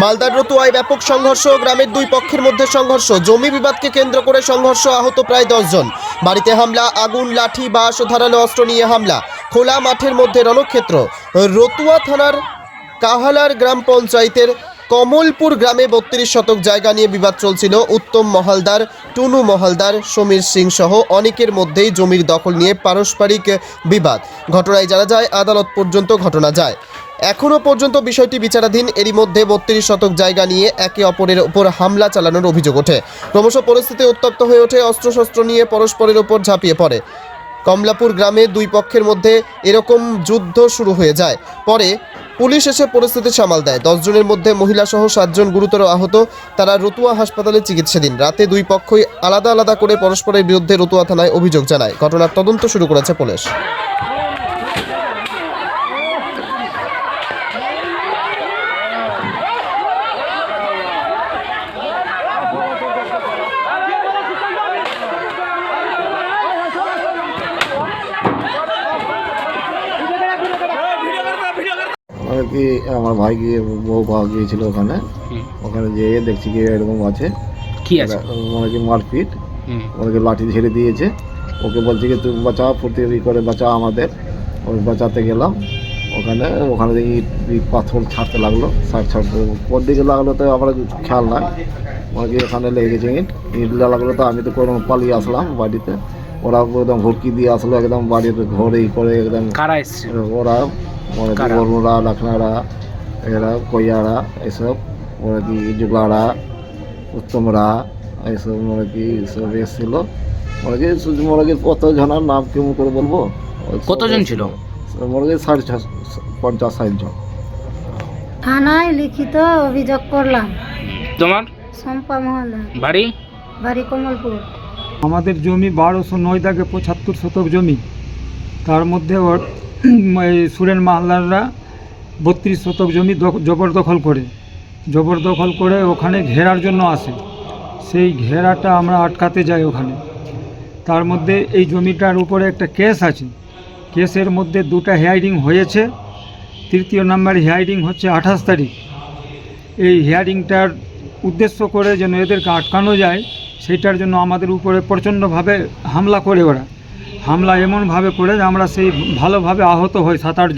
মালদার রতুয়ায় ব্যাপক সংঘর্ষ, গ্রামের দুই পক্ষের মধ্যে সংঘর্ষ, জমি বিবাদকে কেন্দ্র করে সংঘর্ষ, আহত প্রায় 10 জন। বাড়িতে হামলা, আগুন, লাঠি, বাঁশ ও ধারালো অস্ত্র নিয়ে হামলা, খোলা মাঠের মধ্যে রণক্ষেত্র। রতুয়া থানার কাহালার গ্রাম পঞ্চায়েতের কমলপুর গ্রামে 32 শতক জায়গা নিয়ে বিবাদ চলছিল। উত্তম মহালদার, টুনু মহালদার, সমীর সিং সহ অনেকের মধ্যেই জমির দখল নিয়ে পারস্পরিক বিবাদ। ঘটনায় জানা যায় আদালত পর্যন্ত ঘটনা যায়। এখনও পর্যন্ত বিষয়টি বিচারাধীন। এরই মধ্যে 32 শতক জায়গা নিয়ে একে অপরের উপর হামলা চালানোর অভিযোগ ওঠে। ক্রমশ পরিস্থিতি উত্তপ্ত হয়ে ওঠে, অস্ত্রশস্ত্র নিয়ে পরস্পরের উপর ঝাঁপিয়ে পড়ে। কমলাপুর গ্রামে দুই পক্ষের মধ্যে এরকম যুদ্ধ শুরু হয়ে যায়। পরে পুলিশ এসে পরিস্থিতি সামাল দেয়। 10 জনের মধ্যে মহিলা সহ 7 জন গুরুতর আহত। তারা রতুয়া হাসপাতালে চিকিৎসাধীন। রাতে দুই পক্ষই আলাদা আলাদা করে পরস্পরের বিরুদ্ধে রতুয়া থানায় অভিযোগ জানায়। ঘটনার তদন্ত শুরু করেছে পুলিশ। আর কি আমার ভাই গিয়ে বউ পাওয়া গিয়েছিল ওখানে যেয়ে দেখছি কি এরকম আছে, কি আছে মানে কি মারপিট, ওকে লাঠি ঝেড়ে দিয়েছে। ওকে বলছে কি তুমি বাঁচাও, প্রতিযোগী করে বাঁচাও আমাদের। ওই বাঁচাতে গেলাম, ওখানে ইট পাথর ছাড়তে লাগলো, ছাড়তে ওর দিকে লাগলো তো আমার খেয়াল নাই, ওকে ওখানে লেগে গেছে ইট লাগলো। তো আমি তো কোনো পালিয়ে আসলাম বাড়িতে। ওরা একদম ভর্কি দিয়ে আসলো, একদম বাড়ির ঘরে করে একদম। কারা এসছে? ওরা মানে কি বর্মরা, লখনারা, এরা কইয়ারা, এসব মানে কি জুগলারা, উত্তমরা, এইসব মানে কি সব এসেছিল। মানে কি কত জনের নাম কেমন করে বলবো। কতজন ছিল? মানে কি 50-60 জন। থানায় লিখিত অভিযোগ করলাম। তোমার শম্পা মহল্লা, বাড়ি কমলপুর। আমাদের জমি 1209 দাগে 75 শতক জমি। তার মধ্যে ওর সুরেন মাহালদাররা 32 শতক জমি জবরদখল করে ওখানে ঘেরার জন্য আসে। সেই ঘেরাটা আমরা আটকাতে যাই ওখানে। তার মধ্যে এই জমিটার উপরে একটা কেস আছে। কেসের মধ্যে 2টা হিয়ারিং হয়েছে। তৃতীয় নাম্বার হিয়ারিং হচ্ছে 28 তারিখ। এই হিয়ারিংটার উদ্দেশ্য করে যেন এদেরকে আটকানো যায়, সেইটার জন্য আমাদের উপরে প্রচণ্ডভাবে হামলা করে। ওরা হামলা এমনভাবে করে যে আমরা সেই ভালোভাবে আহত হই 7-8 জন।